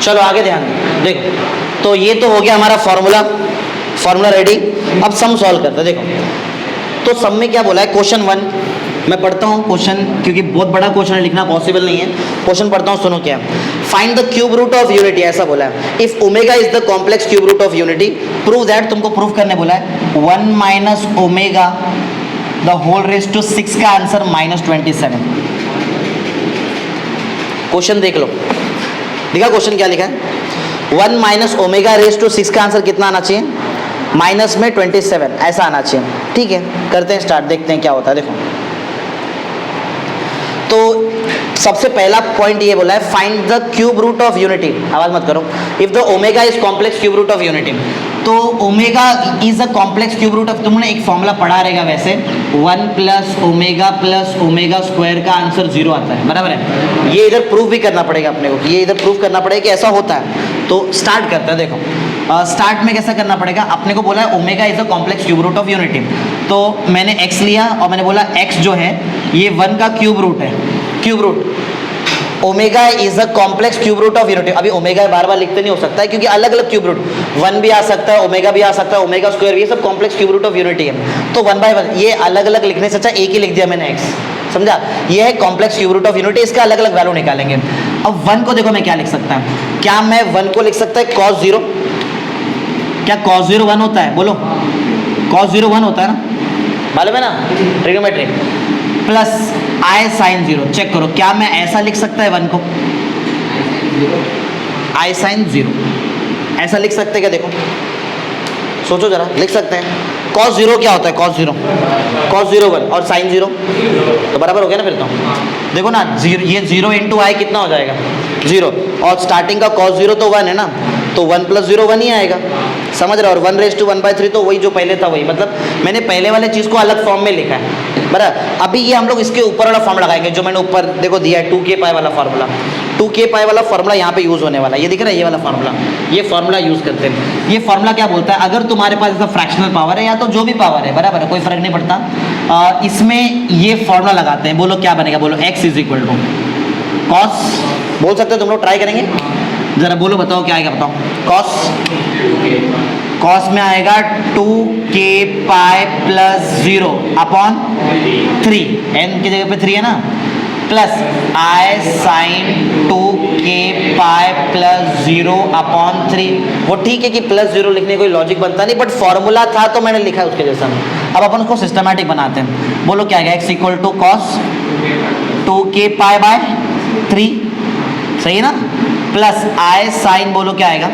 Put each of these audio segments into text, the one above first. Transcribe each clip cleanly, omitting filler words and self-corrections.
चलो आगे ध्यान दो। देखो तो ये तो हो गया हमारा फॉर्मूला रेडी। अब सम सॉल्व करते हैं। देखो तो सम में क्या बोला है, क्वेश्चन 1 मैं पढ़ता हूँ क्वेश्चन, क्योंकि बहुत बड़ा क्वेश्चन है, लिखना पॉसिबल नहीं है। क्वेश्चन पढ़ता हूँ, सुनो क्या है। Find the cube root of unity, ऐसा बोला है। If omega is the complex cube root of unity, prove that, तुमको प्रूव करने बोला है 1 minus omega the whole raise to 6 का आंसर -27। क्वेश्चन देख लो, देखा क्वेश्चन क्या लिखा है। 1 माइनस ओमेगा रेज टू 6 का आंसर कितना आना चाहिए, माइनस में 27 ऐसा आना चाहिए। ठीक है, करते हैं स्टार्ट, देखते हैं क्या होता है। देखो तो सबसे पहला पॉइंट ये बोला है, find the cube root of unity. आवाज मत करो। If the omega is complex cube root of unity, तो omega is a complex cube root of, तुमने एक फॉर्मूला पढ़ा रहेगा वैसे, 1 प्लस ओमेगा स्क्वायर का आंसर 0 आता है, बराबर है। ये इधर प्रूव भी करना पड़ेगा अपने को, ये इधर प्रूव करना पड़ेगा कि ऐसा होता है। तो स्टार्ट करते हैं। देखो स्टार्ट में कैसा करना पड़ेगा, अपने को बोला है omega is a complex cube root of unity, तो मैंने x लिया और मैंने बोला x जो है ये 1 का क्यूब रूट है। Cube root omega is a complex cube root of unity. अभी ओमेगा बार बार लिखते नहीं हो सकता है, क्योंकि अलग अलग क्यूब रूट, 1 भी आ सकता है, ओमेगा भी आ सकता है, ओमेगा स्क्वायर भी, ये सब complex cube root of unity है। तो 1/1 ये अलग अलग लिखने से अच्छा एक ही लिख दिया मैंने x, समझा। ये है complex cube root of unity, इसका अलग अलग वैल्यू निकालेंगे। अब 1 को देखो मैं क्या लिख सकता हूँ, क्या मैं 1 को लिख सकता है cos 0, क्या cos 0 1 होता है, बोलो cos 0 1 होता है ना, मालूम है ना, trigonometry, plus i sin 0। Check करो, क्या मैं ऐसा लिख सकता है 1 को, i sin 0 ऐसा लिख सकते हैं क्या, देखो सोचो जरा, लिख सकते हैं। cos 0 क्या होता है, cos 0 1 और sin 0 तो बराबर हो गया ना फिर। तो देखो ना, ये 0 इंटू आई कितना हो जाएगा 0, और स्टार्टिंग का cos 0 तो 1 है ना, तो 1 + 0 1 ही आएगा, समझ रहे हो। और 1/1/3 तो वही जो पहले था वही, मतलब मैंने पहले वाले चीज़ को अलग फॉर्म में लिखा है, बराबर। अभी ये हम लोग इसके ऊपर वाला फॉर्म लगाएंगे, जो मैंने ऊपर देखो दिया है 2k पाई वाला फार्मूला। 2k पाई वाला फार्मूला यहाँ पे यूज़ होने वाला है, ये दिख रहा है, ये वाला फार्मूला, ये फार्मूला यूज़ करते हैं। ये फार्मूला क्या बोलता है, अगर तुम्हारे पास ऐसा फ्रैक्शनल पावर है या तो जो भी पावर है, बराबर है, कोई फर्क नहीं पड़ता, इसमें ये फार्मूला लगाते हैं। बोलो क्या बनेगा, बोलो x = cos, बोल सकते हो तुम लोग, ट्राई करेंगे जरा, बोलो बताओ क्या आएगा, बताओ। cos में आएगा 2k पाई + 0 अपॉन 3, n की जगह पे 3 है ना, plus i sin 2k pi + 0 upon 3। वो ठीक है कि +0 लिखने का कोई लॉजिक बनता नहीं, बट फॉर्मूला था तो मैंने लिखा है उसके जैसा। अब अपन उसको सिस्टमैटिक बनाते हैं। बोलो क्या आएगा, x = cos 2k पाई / 3, सही है ना, प्लस i sin, बोलो क्या आएगा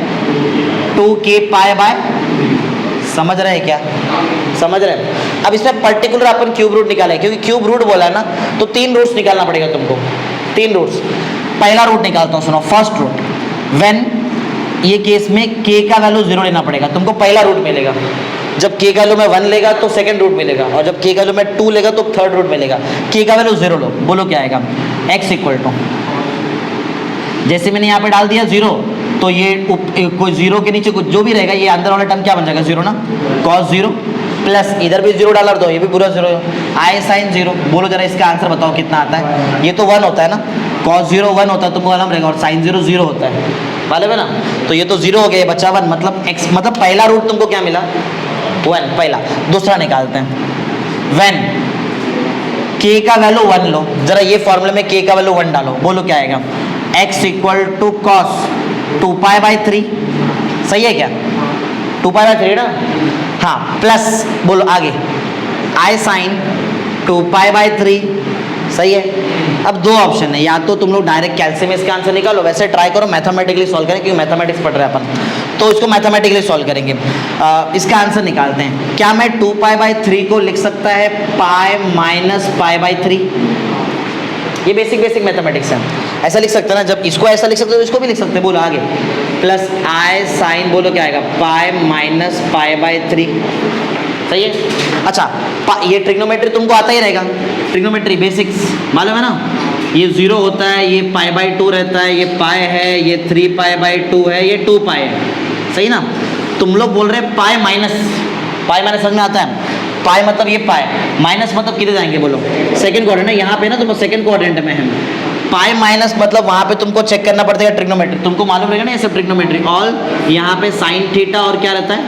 2k पाई / समझ रहे हैं क्या, समझ रहे हैं। अब इसमें पर्टिकुलर अपन क्यूब रूट निकाले, क्योंकि क्यूब रूट बोला है ना, तो 3 रूट्स निकालना पड़ेगा तुमको, 3 रूट्स। पहला रूट निकालता हूँ, सुनो, फर्स्ट रूट, व्हेन, ये केस में k का वैल्यू 0 लेना पड़ेगा तुमको, पहला रूट मिलेगा। जब k का वैल्यू में 1 लेगा तो सेकंड रूट मिलेगा, और जब k का वैल्यू में 2 लेगा तो थर्ड रूट मिलेगा। k का वैल्यू 0 लो, बोलो क्या आएगा, x = जैसे मैंने यहाँ पे डाल दिया 0, तो ये कोई 0 के नीचे कुछ जो भी रहेगा, ये अंदर वाला टर्म क्या बन जाएगा 0 ना, cos 0, प्लस इधर भी 0 डाला दो, ये भी पूरा 0, i sin 0। बोलो जरा इसका आंसर बताओ कितना आता है। ये तो 1 होता है ना, cos 0 1 होता है, तुमको मालूम रहेगा, और sin 0 0 होता है, मालूम है ना। तो ये तो 0 हो गया, ये बचा 1, मतलब x, मतलब पहला रूट तुमको क्या मिला 1, पहला। दूसरा निकालते हैं, व्हेन k का वैल्यू 1 लो, जरा ये फॉर्मूले में k का वैल्यू 1 डालो, बोलो क्या आएगा, x = cos 2π/3, सही है क्या, 2π/3 ना, हाँ, प्लस बोलो आगे i sin 2π/3, सही है। अब दो ऑप्शन है, या तो तुम लोग डायरेक्ट कैल्सियम में इसका आंसर निकालो, वैसे ट्राई करो मैथमेटिकली सॉल्व करें, क्योंकि मैथमेटिक्स पढ़ रहे हैं अपन, तो इसको मैथमेटिकली सॉल्व करेंगे। इसका आंसर निकालते हैं। क्या मैं 2π/3 को लिख सकता है π - π/3, ये बेसिक मैथमेटिक्स है, ऐसा लिख सकते हैं ना। जब इसको ऐसा लिख सकते हो तो इसको भी लिख सकते हैं, बोलो आगे, प्लस i sin, बोलो क्या आएगा, π - π/3, सही है। अच्छा, ये ट्रिग्नोमेट्री तुमको आता ही रहेगा, ट्रिग्नोमेट्री बेसिक्स मालूम है ना, ये 0 होता है, ये π/2 रहता है, ये π है, ये 3π/2 है, ये 2π है, सही ना। तुम लोग बोल रहे हैं पाई माइनस समझ में आता है, पाई मतलब ये पाई, माइनस मतलब किधर जाएंगे बोलो, सेकंड क्वाड्रेंट है, यहाँ पे ना तुम सेकंड क्वाड्रेंट में है, पाई माइनस मतलब वहां पे तुमको चेक करना पड़ेगा ट्रिग्नोमेट्री, तुमको मालूम रहेगा ना ये सब ट्रिग्नोमेट्री। ऑल यहाँ पे साइन थीटा और क्या रहता है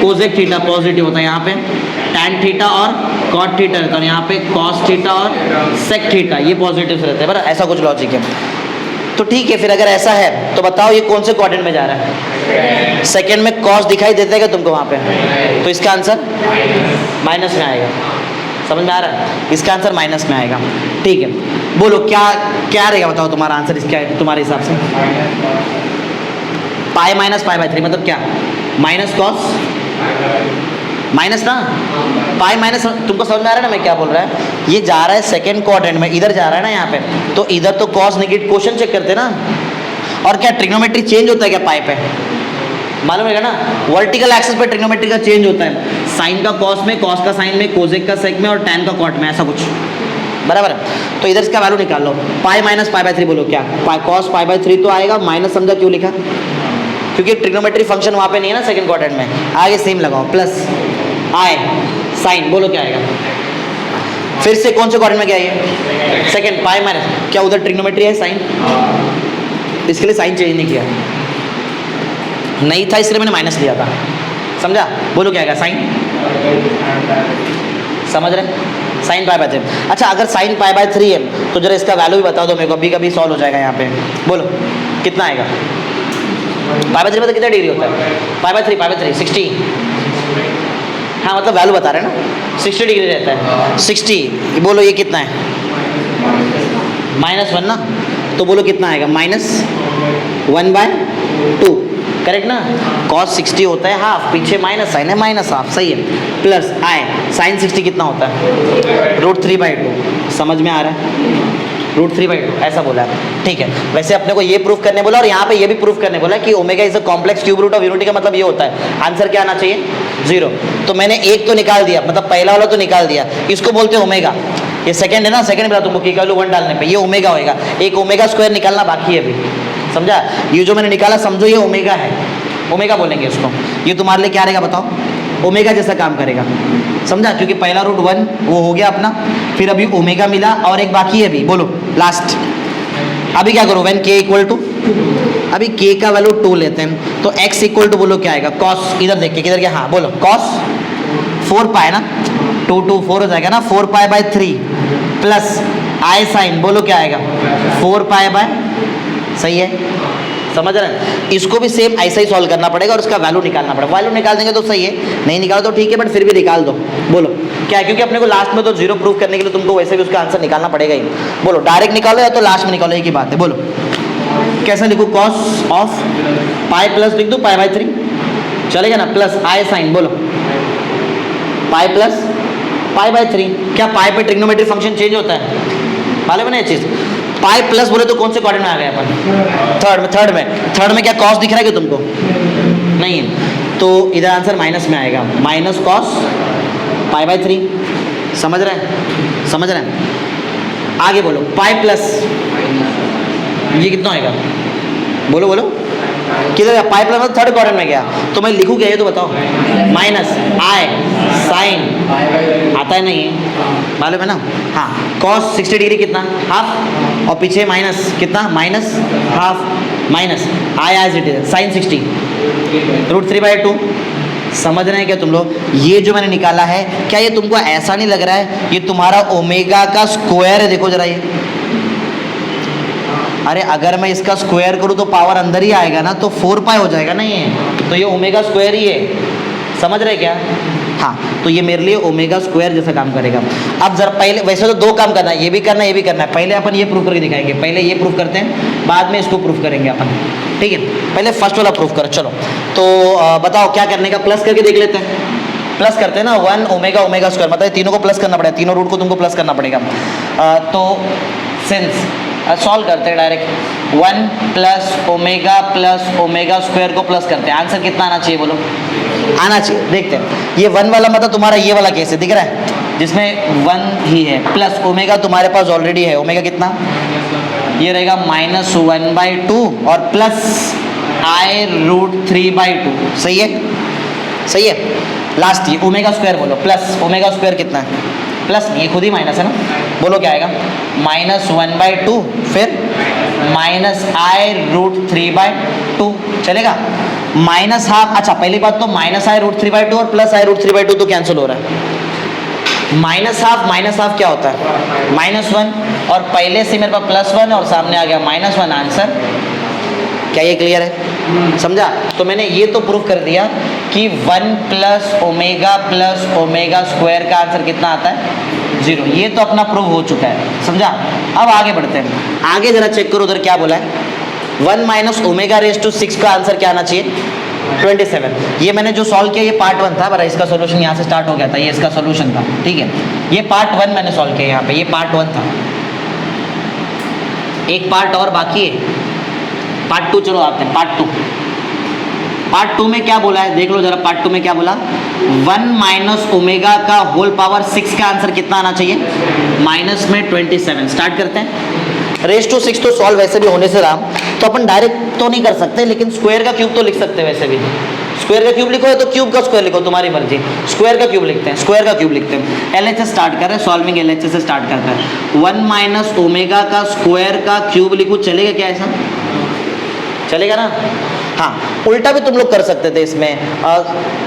कोसेक थीटा पॉजिटिव होता है, यहाँ पे टैन थीटा और कॉट थीटा रहता है, और यहाँ पे कॉस थीटा और सेक थीटा ये पॉजिटिव रहते हैं। बराबर, ऐसा कुछ लॉजिक है। तो ठीक है, फिर अगर ऐसा है तो बताओ ये कौन से क्वाड्रेंट में जा रहा है? सेकंड में कॉस दिखाई देता है क्या तुमको वहाँ पे? तो इसका आंसर माइनस में आएगा। समझ में आ रहा है? इसका आंसर माइनस में आएगा। ठीक है, बोलो क्या क्या रहेगा, बताओ तुम्हारा आंसर इसका तुम्हारे हिसाब से। पाई माइनस पाई बाई 3 मतलब क्या? माइनस कॉस माइनस ना, पाई माइनस। तुमको समझ में आ रहा है ना मैं क्या बोल रहा है? ये जा रहा है सेकंड क्वाड्रेंट में, इधर जा रहा है ना यहाँ पे, तो इधर तो कॉस नेगेटिव क्वोशंट चेक करते ना। और क्या ट्रिग्नोमेट्री चेंज होता है क्या पाई पे? मालूम है ना, वर्टिकल एक्सिस पे ट्रिग्नोमेट्री का चेंज होता है। साइन का कॉस में, कॉस का साइन में, कोसेक का सेक में और टैन का कॉट में, ऐसा कुछ। बराबर है, तो इधर इसका वैल्यू निकाल लो। पाई माइनस पाई बाई 3 बोलो क्या? कॉस पाई बाई 3 तो आएगा, माइनस समझा क्यों लिखा? क्योंकि ट्रिग्नोमेट्री फंक्शन वहाँ पे नहीं है ना सेकंड क्वाड्रेंट में। आगे सेम लगाओ, प्लस आई साइन, बोलो क्या आएगा? फिर से कौन से क्वाड्रेंट में क्या है? सेकंड। पाई माइनस क्या उधर ट्रिग्नोमेट्री है साइन, इसके लिए साइन चेंज नहीं किया, नहीं था इसलिए मैंने माइनस लिया था। समझा? बोलो क्या आएगा? साइन। समझ रहे? Sine pi by 3। अच्छा, अगर साइन पाई बाई 3 है तो जरा इसका वैल्यू भी बता दो मेरे को, अभी कभी सॉल्व हो जाएगा यहाँ पे। बोलो कितना आएगा? पाई बाई 3 में तो कितना डिग्री होता है? पाई बाई 3 60। हाँ मतलब वैल्यू बता रहे हैं ना, 60 डिग्री रहता है। 60 बोलो ये कितना है? -1 ना, तो बोलो कितना आएगा? -1/2। करेक्ट ना? cos 60 होता है हाफ, पीछे माइनस साइन है, माइनस हाफ, सही है। प्लस आई साइन 60 कितना होता है? √3/2। समझ में आ रहा है? √3/2 ऐसा बोला है। ठीक है, वैसे अपने को ये प्रूफ करने बोला और यहाँ पे ये भी प्रूफ करने बोला कि omega is a complex cube root of unity का मतलब ये होता है आंसर क्या आना चाहिए? 0। तो मैंने एक तो निकाल दिया, मतलब पहला वाला तो निकाल दिया, इसको बोलते हैं ओमेगा। ये सेकंड है ना, सेकंड मिला तुमको की वैल्यू 1 डालने पे, ये ओमेगा होएगा। एक ओमेगा स्क्वायर निकालना बाकी है अभी, समझा? ये जो मैंने निकाला समझो ये ओमेगा है, ओमेगा बोलेंगे इसको। ये तुम्हारे लिए क्या रहेगा बताओ? ओमेगा जैसा काम करेगा, समझा? क्योंकि पहला रूट 1 वो हो गया अपना, फिर अभी ओमेगा मिला और एक बाकी है अभी, बोलो लास्ट। अभी क्या करो? व्हेन k इक्वल टू, अभी k का वैल्यू 2 लेते हैं, तो x इक्वल टू बोलो क्या आएगा? cos, इधर देख के किधर क्या, हाँ बोलो cos 4 पाई ना, 2 2 4 हो जाएगा ना, 4 pi by 3 plus i sine, बोलो क्या आएगा? 4 पाई बाय, सही है? समझ रहे हैं? इसको भी सेम ऐसा ही सॉल्व करना पड़ेगा और उसका वैल्यू निकालना पड़ेगा। वैल्यू निकाल देंगे तो सही है, नहीं निकालो तो ठीक है, बट फिर भी निकाल दो। बोलो क्या है? क्योंकि अपने को लास्ट में तो 0 प्रूफ करने के लिए तुमको वैसे भी उसका आंसर निकालना पड़ेगा ही। बोलो डायरेक्ट निकालो या तो लास्ट में निकालो, एक ही बात है। बोलो कैसा लिखूँ? कॉस ऑफ पाई प्लस लिख दूँ पाई बाई 3, चलेगा ना? प्लस आई साइन, बोलो पाई प्लस पाई बाई 3। क्या पाई पे ट्रिग्नोमेट्री फंक्शन चेंज होता है? मालूम है ना ये चीज़? पाई प्लस बोले तो कौन से क्वाड्रेंट में आ गए अपन? थर्ड में क्या कॉस दिख रहा है क्या तुमको? नहीं है, तो इधर आंसर माइनस में आएगा, माइनस कॉस पाई बाई 3। समझ रहे हैं? समझ रहे हैं? आगे बोलो पाई प्लस, ये कितना होएगा? बोलो बोलो किधर गया? पाई प्लस मतलब थर्ड क्वाड्रेंट में गया, तो मैं लिखूँ क्या ये तो बताओ? माइनस आई साइन आता है नहीं, मालूम है ना? हाँ, cos 60 डिग्री कितना? हाफ, और पीछे माइनस कितना? Minus half, minus i as it is sine 60 √3/2। समझ रहे हैं क्या तुम लोग? ये जो मैंने निकाला है, क्या ये तुमको ऐसा नहीं लग रहा है ये तुम्हारा ओमेगा का स्क्वायर है? देखो जरा ये, अरे अगर मैं इसका स्क्वायर करूँ तो पावर अंदर ही आएगा ना, तो 4 पाई हो जाएगा ना ये, तो ये ओमेगा स्क्वायर ही है। समझ रहे क्या? हाँ, तो ये मेरे लिए ओमेगा स्क्वायर जैसा काम करेगा। अब जरा पहले, वैसे तो 2 काम करना है, ये भी करना है, ये भी करना है। पहले अपन ये प्रूफ करके दिखाएंगे, पहले ये प्रूफ करते हैं, बाद में इसको प्रूफ करेंगे अपन, ठीक है? पहले फर्स्ट वाला प्रूफ करो। चलो तो बताओ क्या करने का? प्लस करके देख लेते हैं। प्लस करते हैं ना, 1 ओमेगा ओमेगा स्क्वायर, मतलब तीनों को प्लस करना पड़ेगा, तीनों रूट को तुमको प्लस करना पड़ेगा। तो सिंस सॉल्व करते हैं डायरेक्ट, 1 प्लस ओमेगा स्क्वायर को प्लस करते हैं। आंसर कितना आना चाहिए बोलो? आना चाहिए, देखते हैं। ये 1 वाला मतलब तुम्हारा ये वाला केस है, दिख रहा है, जिसमें 1 ही है, प्लस ओमेगा तुम्हारे पास ऑलरेडी है। ओमेगा कितना? ये रहेगा -1/2 और प्लस आई √3/2। सही है? सही है? लास्ट ये ओमेगा स्क्वायर बोलो, प्लस ओमेगा स्क्वायर कितना है? प्लस नहीं, ये खुद ही माइनस है ना, बोलो क्या आएगा, -1/2, फिर -i√3/2 चलेगा। -12, अच्छा पहली बात तो -i√3/2 और +i√3/2 तो कैंसिल हो रहा है। -12 क्या होता है, -1, और पहले से मेरे पास +1 और सामने आ गया -1 आंसर। क्या ये क्लियर है, समझा? तो मैंने ये तो प्रूव कर दिया कि 1 + ओमेगा स्क्वायर का आंसर कितना आता है, 0। ये तो अपना प्रूव हो चुका है, समझा? अब आगे बढ़ते हैं, आगे जरा चेक करो उधर क्या बोला है। 1 - ω⁻⁶ का आंसर क्या आना चाहिए, 27। ये मैंने जो सॉल्व किया ये पार्ट 1 था, बरा इसका सॉल्यूशन यहाँ से स्टार्ट हो गया था, ये इसका सॉल्यूशन था, ठीक है। ये पार्ट 1 मैंने सॉल्व किया यहाँ पे, ये पार्ट 1 था। एक पार्ट और बाकी है, पार्ट 2 चलो आते हैं, पार्ट 2। पार्ट 2 में क्या बोला है देख लो जरा, पार्ट 2 में क्या बोला, 1 - ω⁻⁶ का आंसर कितना आना चाहिए, माइनस में 27। स्टार्ट करते हैं। ⁻⁶ तो सॉल्व वैसे भी होने से रहा, तो अपन डायरेक्ट तो नहीं कर सकते, लेकिन स्क्वायर का क्यूब तो लिख सकते हैं। वैसे भी स्क्वायर का क्यूब लिखो या तो क्यूब का स्क्वायर लिखो, तुम्हारी मर्जी। स्क्वायर का क्यूब लिखते हैं, स्क्वायर का क्यूब लिखते हैं। LHS स्टार्ट कर रहे हैं, सॉल्विंग LHS से स्टार्ट करते हैं। 1 - ω का स्क्वायर का क्यूब लिखूं, चलेगा क्या ऐसा, चलेगा ना? हाँ, उल्टा भी तुम लोग कर सकते थे इसमें,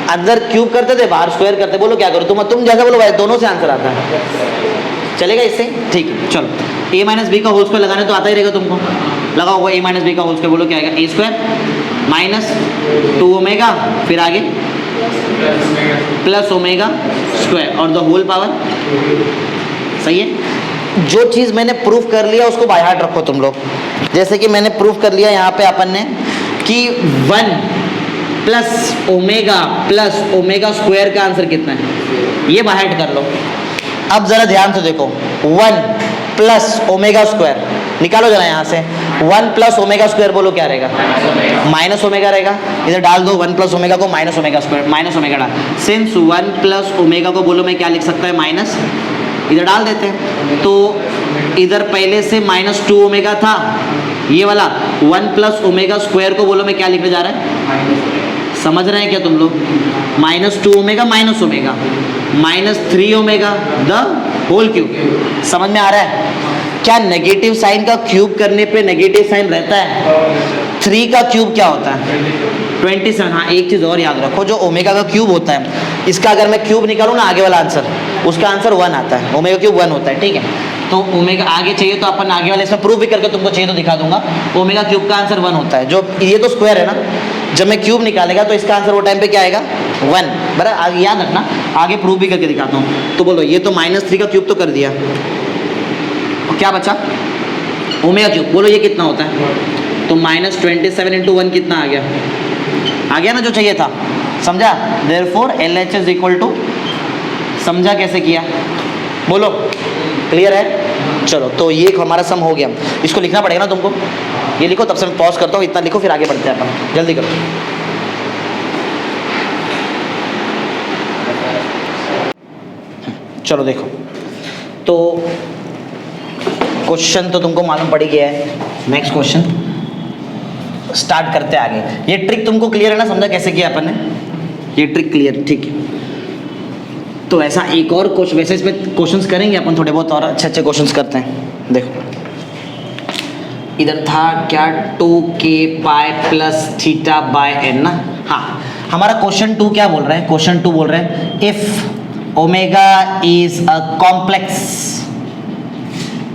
अंदर क्यूब करते थे बाहर स्क्वायर करते। बोलो क्या करो, तुम जैसा बोलो भाई, दोनों से आंसर आता है, चलेगा इससे, ठीक है। चलो a - b का होल स्क्वायर लगाने तो आता ही रहेगा तुमको, लगाओ वो a - b का होल स्क्वायर, बोलो क्या आएगा, a² - 2ω, फिर आगे +ω² और द होल पावर, सही है। जो चीज़ मैंने प्रूफ कर लिया उसको बाय हार्ट रखो तुम लोग। जैसे कि मैंने प्रूफ कर लिया यहाँ पे अपन ने कि 1 + ω का आंसर कितना है, ये बाय हार्ट कर लो। अब जरा ध्यान से देखो, 1 + ω² निकालो जरा यहाँ से। 1 + ω² बोलो क्या रहेगा, -ω रहेगा। इधर डाल दो 1 + ω को -ω², -ω डाल। सिंस 1 + ω को बोलो मैं क्या लिख सकता है, माइनस, इधर डाल देते हैं। तो इधर पहले से -2ω था, ये वाला 1 + ω² को बोलो मैं क्या लिखने जा रहा है, समझ रहे हैं क्या तुम लोग, -2ω -3ω द होल क्यूब। समझ में आ रहा है क्या? नेगेटिव साइन का क्यूब करने पे नेगेटिव साइन रहता है। 3 का क्यूब क्या होता है, 27। हाँ, एक चीज़ और याद रखो, जो ओमेगा का क्यूब होता है, इसका अगर मैं क्यूब निकालूँ ना आगे वाला आंसर, उसका आंसर 1 आता है। ओमेगा क्यूब 1 होता है, ठीक है। तो ओमेगा आगे चाहिए तो अपन आगे वाले इसमें प्रूफ भी करके तुमको चाहिए तो दिखा दूंगा। ओमेगा क्यूब का आंसर 1 होता है। जो ये तो स्क्वायर है ना, जब मैं क्यूब निकालेगा तो इसका आंसर वो टाइम पे क्या आएगा, 1। बराबर, आगे याद रखना, आगे प्रूफ भी करके दिखाता हूँ। तो बोलो, ये तो -3 का क्यूब तो कर दिया, क्या बचा, ओमेगा क्यूब। बोलो ये कितना होता है, तो -27 × 1 कितना आ गया ना, जो चाहिए था, समझा। देयरफॉर LHS = समझा कैसे किया, बोलो क्लियर है। चलो, तो ये हमारा सम हो गया। इसको लिखना पड़ेगा ना तुमको, ये लिखो, तब से मैं पॉज करता हूँ, इतना लिखो, फिर आगे बढ़ते हैं अपन, जल्दी करो। चलो देखो, तो क्वेश्चन तो तुमको मालूम पड़ ही गया है। नेक्स्ट क्वेश्चन स्टार्ट करते हैं आगे। ये ट्रिक तुमको क्लियर है ना, समझा कैसे किया अपन ने, ये ट्रिक क्लियर, ठीक है। तो ऐसा एक और क्वेश्चन, वैसे इसमें क्वेश्चंस करेंगे अपन थोड़े बहुत और अच्छे क्वेश्चंस करते हैं। देखो इधर था क्या, 2k π + θ/n ना। हाँ, हमारा क्वेश्चन 2 क्या बोल रहा है, क्वेश्चन 2 बोल रहे हैं if omega is a complex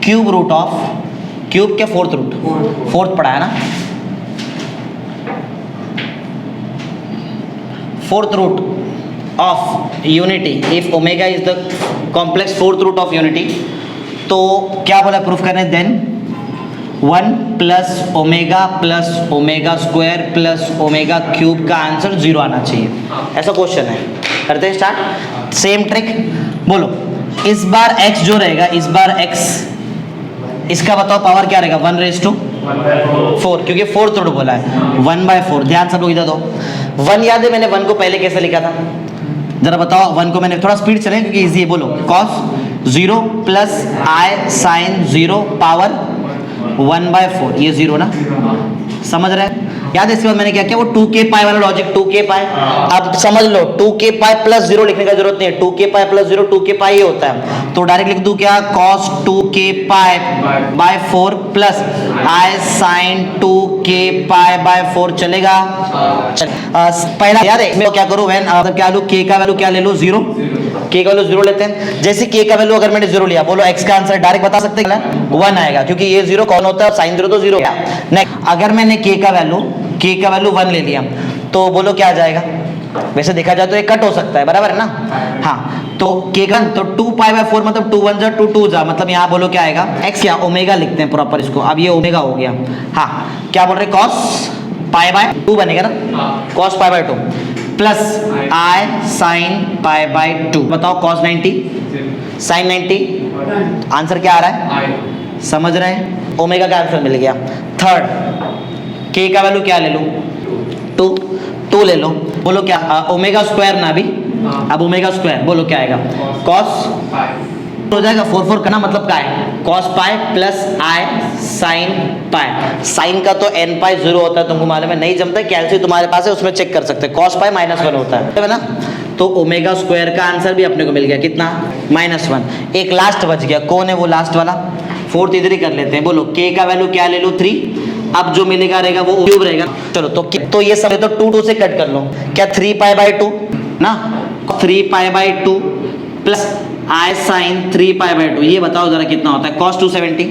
cube root of, cube के फोर्थ रूट, फोर्थ पढ़ा है ना, fourth root of unity, if omega is the complex fourth root of unity, तो क्या बोला प्रूफ करने, देन 1 + ω + ω² का आंसर 0 आना चाहिए। ऐसा क्वेश्चन है, करते हैं स्टार्ट। सेम ट्रिक, बोलो इस बार x जो रहेगा, इस बार x, इसका बताओ पावर क्या रहेगा, 1/4, क्योंकि फोर्थ रूट बोला है, 1/4। ध्यान सब लोग इधर दो। 1 याद है मैंने 1 को पहले कैसे लिखा था, जरा बताओ। 1 को मैंने थोड़ा स्पीड चले क्योंकि इजी है। बोलो cos 0 + I sin 0 पावर 1/4, ये 0 ना, समझ रहे हैं। याद है इसके बाद मैंने क्या किया, वो 2k पाई वाला लॉजिक, 2k पाई। अब समझ लो 2k पाई प्लस 0 लिखने का जरूरत नहीं है, 2k पाई प्लस 0 2k पाई ही होता है, तो डायरेक्ट लिख दूं क्या, cos 2k pi by 4 plus i sin 2k pi by 4 चलेगा। पहला याद है मैं क्या करूं, व्हेन क्या लूं, k का वैल्यू क्या ले लूं, 0, k का वैल्यू 0 लेते हैं। जैसे k का वैल्यू अगर मैंने 0 लिया, बोलो x का आंसर डायरेक्ट बता सकते हैं, 1 आएगा, क्योंकि ये 0 कौन होता है, sin 0 तो 0 गया। नेक्स्ट अगर मैंने k का वैल्यू 1 ले लिया, तो बोलो क्या आ जाएगा, वैसे देखा जाए तो ये कट हो सकता है, बराबर है ना। हाँ तो k का तो 2 पाई बाय 4 मतलब 2 1 जा 2 2 जा, मतलब यहाँ बोलो क्या आएगा, x क्या ओमेगा लिखते हैं प्रॉपर इसको, अब ये ओमेगा हो गया। हाँ क्या बोल रहे, cos पाई बाय 2 बनेगा ना, cos pi by 2 plus i sin pi by 2, बताओ cos 90 sin 90, आंसर क्या आ रहा है, समझ रहे हैं, ओमेगा का आंसर मिल गया। थर्ड k का वैल्यू क्या ले लूं, 2 ले लो, बोलो क्या, ओमेगा स्क्वायर ना भी, अब ओमेगा स्क्वायर बोलो क्या आएगा, cos हो जाएगा 4 4 करना मतलब क्या है, cos pi plus i sin pi, sine का तो n पाई 0 होता है, तुमको मालूम है, नहीं जमता है, कैलकुलेटर तुम्हारे पास है उसमें चेक कर सकते हैं, cos पाई -1 होता है ना, तो ओमेगा स्क्वायर का आंसर भी अपने को मिल गया कितना, -1। एक लास्ट बच गया, कौन है वो लास्ट वाला, फोर्थ इधर ही कर लेते हैं, बोलो k का वैल्यू क्या ले लो, 3, अब जो मिलेगा रहेगा वो क्यूब रहेगा, चलो तो ये सब तो 2 2 से कट कर लो, क्या 3 पाई बाय 2 ना, 3 pi by 2 plus i sin 3 pi by 2, ये बताओ जरा कितना होता है, cos 270,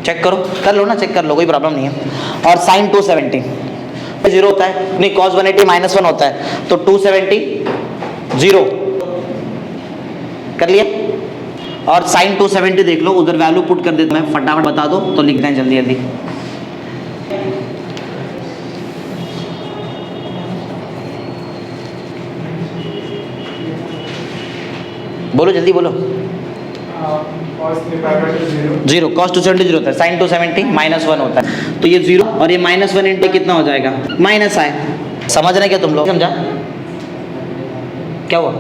चेक करो, कर लो ना, चेक कर लो, कोई प्रॉब्लम नहीं है, और sin 270 0 होता है, नहीं cos 180 -1 होता है, तो 270 0 कर लिया, और sin 270 देख लो, उधर वैल्यू पुट कर देता मैं, फटाफट बता दो तो लिख दें जल्दी जल्दी। बोलो जल्दी बोलो, 0 cos 270 0 होता है, sin 270 -1 होता है, तो ये 0 और ये -1 इंटू कितना हो जाएगा, माइनस i, समझ रहे क्या तुम लोग, समझा क्या हुआ,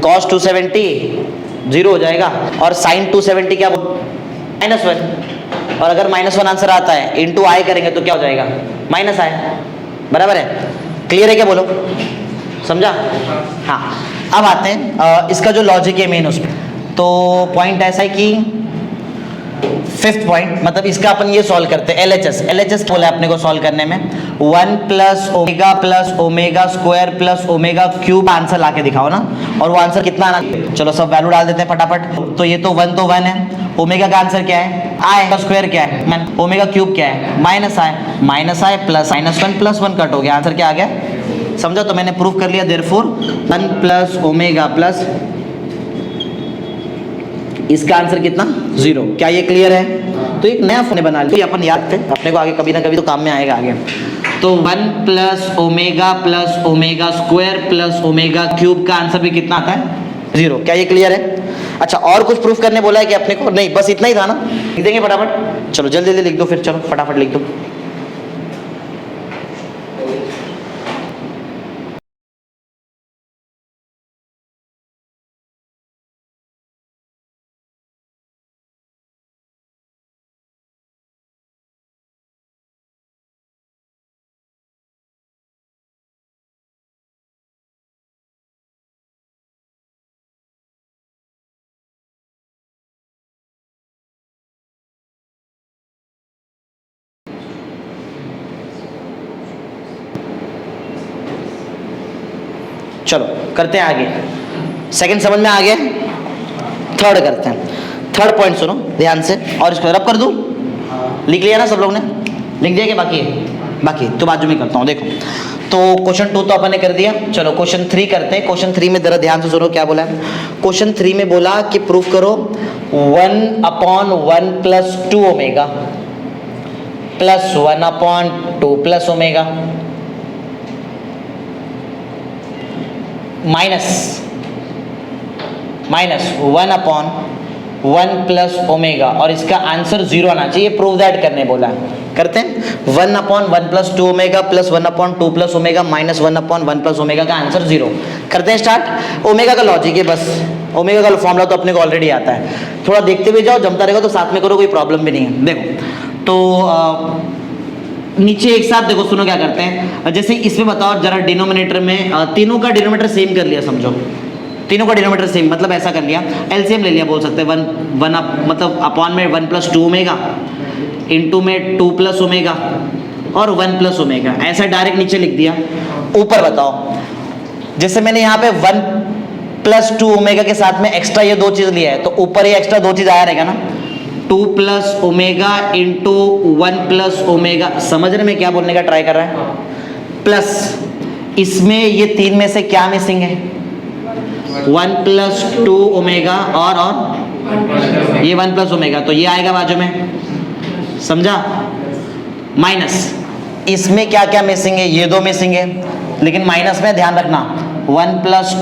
cos 270 0 हो जाएगा, और sin 270 क्या, -1, और अगर -1 आंसर आता है इंटू i करेंगे तो क्या हो जाएगा, -i, बराबर है, क्लियर है क्या, बोलो समझा। हाँ अब आते हैं इसका जो लॉजिक है मेन उस पर, तो पॉइंट ऐसा है कि 5th पॉइंट, मतलब इसका अपन ये सॉल्व करते हैं, LHS बोला अपने को सॉल्व करने में, 1 plus omega square plus omega cube answer लाके दिखाओ ना, और वो आंसर कितना आना, चलो सब वैल्यू डाल देते हैं फटाफट, तो ये तो 1 है, ओमेगा का आंसर क्या है, i का स्क्वायर क्या है, ओमेगा क्यूब क्या है, -i प्लस -1 प्लस 1 कट हो गया, आंसर क्या आ गया, समझो, तो मैंने प्रूफ कर लिया, देयरफॉर 1 प्लस ओमेगा प्लस, इसका आंसर कितना, 0। क्या ये क्लियर है, तो एक नया फोन बना लिया, अपन याद थे, अपने को आगे कभी ना कभी तो काम में आएगा आगे, तो 1 plus omega square plus omega cube का आंसर भी कितना आता है, 0। क्या ये क्लियर है। अच्छा और कुछ प्रूफ करने बोला है कि अपने को, नहीं बस इतना ही था ना, लिख देंगे फटाफट, चलो जल्दी जल्दी लिख दो फिर, चलो फटाफट लिख दो। चलो करते हैं आगे, सेकंड समझ में आ गया, थर्ड करते हैं, थर्ड पॉइंट सुनो ध्यान से, और इसको रब कर दूं, लिख लिया ना सब लोग ने, लिख दिया क्या बाकी है, बाकी तो बाजू में करता हूँ, देखो तो क्वेश्चन 2 तो अपन ने कर दिया, चलो क्वेश्चन 3 करते हैं। क्वेश्चन 3 में जरा ध्यान से सुनो क्या बोला है, क्वेश्चन 3 में बोला कि प्रूफ करो 1/1 plus 2 omega plus 1/2 plus omega minus 1/1 plus omega, और इसका आंसर 0 आना चाहिए, प्रूव दैट करने बोला है, करते हैं। 1/1 plus 2 omega plus 1/2 plus omega minus 1/1 plus omega का आंसर 0, करते हैं स्टार्ट। ओमेगा का लॉजिक है बस, ओमेगा का फॉर्मूला तो अपने को ऑलरेडी आता है, थोड़ा देखते हुए जाओ, जमता रहेगा तो साथ में करो, कोई प्रॉब्लम भी नहीं है। देखो तो नीचे एक साथ देखो, सुनो क्या करते हैं। जैसे इसमें बताओ जरा, डिनोमिनेटर में तीनों का डिनोमिनेटर सेम कर लिया, समझो तीनों का डिनोमिनेटर सेम, मतलब ऐसा कर लिया, एलसीएम ले लिया बोल सकते हैं, वन मतलब अपॉन में 1 + 2 ओमेगा, इनटू में 2 + ओमेगा और 1 + ओमेगा, ऐसा डायरेक्ट नीचे लिख दिया। ऊपर बताओ, जैसे मैंने यहाँ पे 1 + 2 ओमेगा के साथ में एक्स्ट्रा ये दो चीज लिया है, तो ऊपर ये एक्स्ट्रा दो चीज आया रहेगा ना, 2 + ओमेगा इंटू 1 + ओमेगा। समझ रहे मैं क्या बोलने का ट्राई कर रहा है? प्लस इसमें ये तीन में से क्या मिसिंग है? 1 + 2 ओमेगा और ये 1 + ओमेगा, तो ये आएगा बाजू में, समझा? माइनस इसमें क्या क्या मिसिंग है? ये दो मिसिंग है, लेकिन माइनस में ध्यान रखना 1 +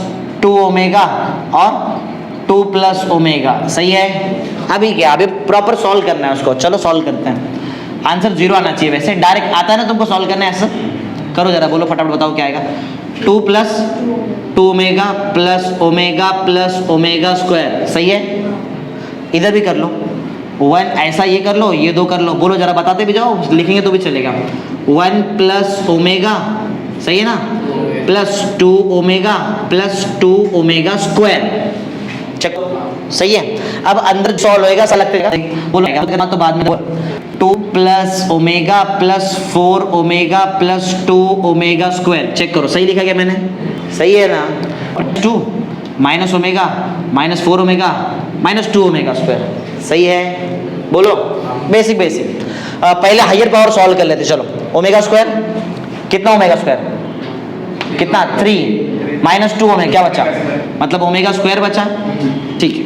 2 ओमेगा और 2 + ओमेगा, सही है? अभी क्या, अभी प्रॉपर सॉल्व करना है उसको, चलो सॉल्व करते हैं। आंसर 0 आना चाहिए, वैसे डायरेक्ट आता है ना तुमको सॉल्व करना है, ऐसा करो जरा, बोलो फटाफट बताओ क्या आएगा। 2 + 2 ओमेगा + ओमेगा + ओमेगा स्क्वायर, सही है? इधर भी कर लो 1, ऐसा ये कर लो, ये दो कर लो, बोलो जरा, बताते भी जाओ, लिखेंगे तो भी चलेगा। 1 + ओमेगा, सही है ना, +2 ओमेगा +2 ओमेगा स्क्वायर, चेक, सही है? अब अंदर सॉल्व होएगा, ऐसा लगता है बोलो तो बाद में 2 + omega +4 omega +2 omega square, check करो सही लिखा क्या मैंने? सही है ना? 2 - ओमेगा -4 ओमेगा -2 ओमेगा स्क्वायर, सही है? बोलो, बेसिक पहले हायर पावर सॉल्व कर लेते, चलो। ओमेगा स्क्वायर कितना, ओमेगा स्क्वायर कितना, 3 -2 ओमेगा, क्या बचा? मतलब ओमेगा स्क्वायर बचा, ठीक है।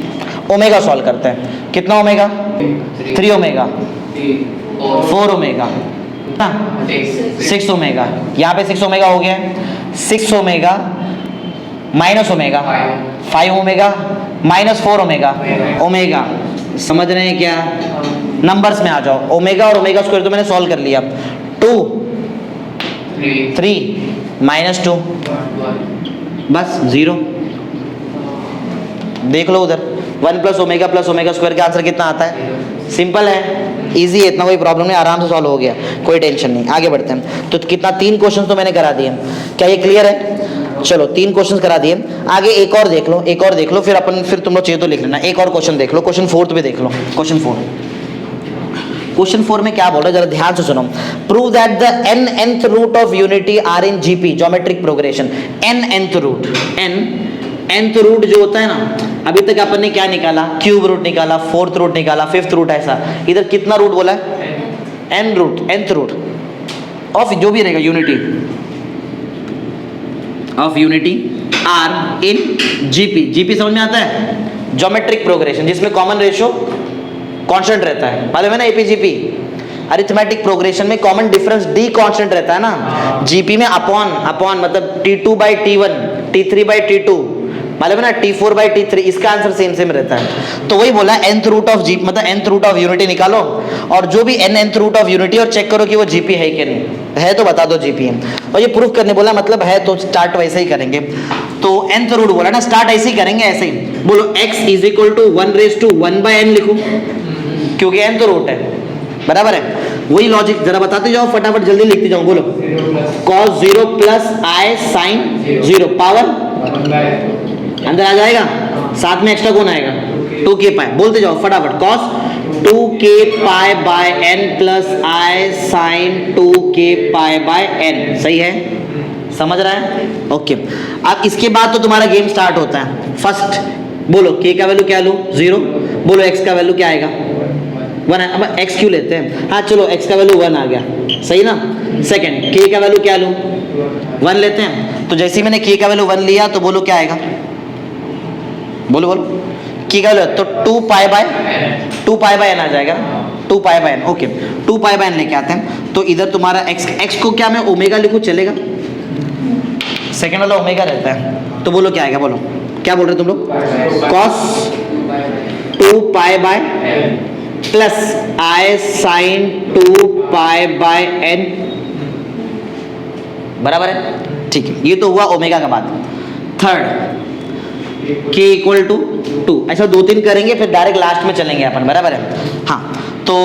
ओमेगा सॉल्व करते हैं, कितना ओमेगा? 3 ओमेगा 4 ओमेगा 6 ओमेगा, यहाँ पे 6 ओमेगा हो गया, 6 omega - omega 5 omega -4 omega omega, समझ रहे हैं क्या? नंबर्स में आ जाओ, ओमेगा और ओमेगा स्क्वायर तो मैंने सॉल्व कर लिया। 2 3 -2 बस 0, देख लो उधर 1 + ओमेगा + ओमेगा स्क्वायर का आंसर कितना आता है? सिंपल है, इजी है, इतना कोई प्रॉब्लम नहीं, आराम से सॉल्व हो गया, कोई टेंशन नहीं। आगे बढ़ते हैं, तो कितना 3 क्वेश्चन तो मैंने करा दिए, क्या ये क्लियर है? चलो 3 क्वेश्चन करा दिए, आगे एक और देख लो, फिर तुम लोग चाहिए तो लिख लेना। एक और क्वेश्चन देख लो, क्वेश्चन 4 भी देख लो। क्वेश्चन 4 में क्या बोल रहा है, जरा ध्यान से सुनो। Prove that the nth root of unity are in GP, geometric progression. nth root जो होता है ना, अभी तक अपन ने क्या निकाला? क्यूब रूट निकाला, 4th रूट निकाला, 5th रूट, ऐसा। इधर कितना रूट बोला है? nth रूट ऑफ जो भी रहेगा यूनिटी आर इन जीपी समझ में आता है? ज्योमेट्रिक प्रोग्रेशन, जिसमें कॉमन रेशियो कांस्टेंट रहता है, मालूम है ना? एपीजीपी अरिथमेटिक प्रोग्रेशन में कॉमन डिफरेंस डी कांस्टेंट रहता है ना, जीपी में अपॉन मतलब T2/T1 T3/T2, मालूम है ना? T4/T3, इसका आंसर सेम रहता है। तो वही बोला nth रूट ऑफ जीपी, मतलब nth रूट ऑफ यूनिटी निकालो, और जो भी nth रूट ऑफ यूनिटी, और चेक करो कि वो जीपी है कि नहीं है, तो बता दो जीपी है। और ये प्रूफ करने बोला, मतलब है तो स्टार्ट वैसे ही करेंगे। तो nth रूट बोला ना, स्टार्ट ऐसे ही करेंगे, ऐसे ही बोलो x = 1/n लिखो, क्योंकि n तो रूट है, बराबर है? वही लॉजिक, जरा बताते जाओ फटाफट, जल्दी लिखते जाओ, बोलो। cos 0 + I sin 0 पावर अंदर आ जाएगा, साथ में एक्स्ट्रा कौन आएगा? 2k π, बोलते जाओ फटाफट। cos 2k π/n + I sin 2k π/n, सही है? समझ रहा है? ओके। अब इसके बाद तो तुम्हारा गेम स्टार्ट होता है। फर्स्ट बोलो k का वैल्यू क्या लो? 0। बोलो x का वैल्यू क्या आएगा? 1। अब x क्यों लेते हैं? हाँ चलो, x का वैल्यू 1 आ गया, सही ना? सेकंड, k का वैल्यू क्या लो? 1 लेते हैं। तो जैसे ही मैंने k का वैल्यू 1 लिया, तो बोलो क्या आएगा? बोलो k का वैल्यू तो 2π/n आ जाएगा, 2π/n। ओके, 2π/n लेके आते हैं। तो इधर तुम्हारा x को क्या मैं ओमेगा लिखूं, चलेगा? सेकंड वाला ओमेगा रहता है, तो बोलो क्या आएगा? बोलो क्या बोल रहे तुम लोग? cos 2π/n + I sin 2π/n, बराबर है? ठीक है, ये तो हुआ ओमेगा का बात। थर्ड, के इक्वल टू 2। ऐसा 2-3 करेंगे फिर डायरेक्ट लास्ट में चलेंगे अपन, बराबर है। हाँ तो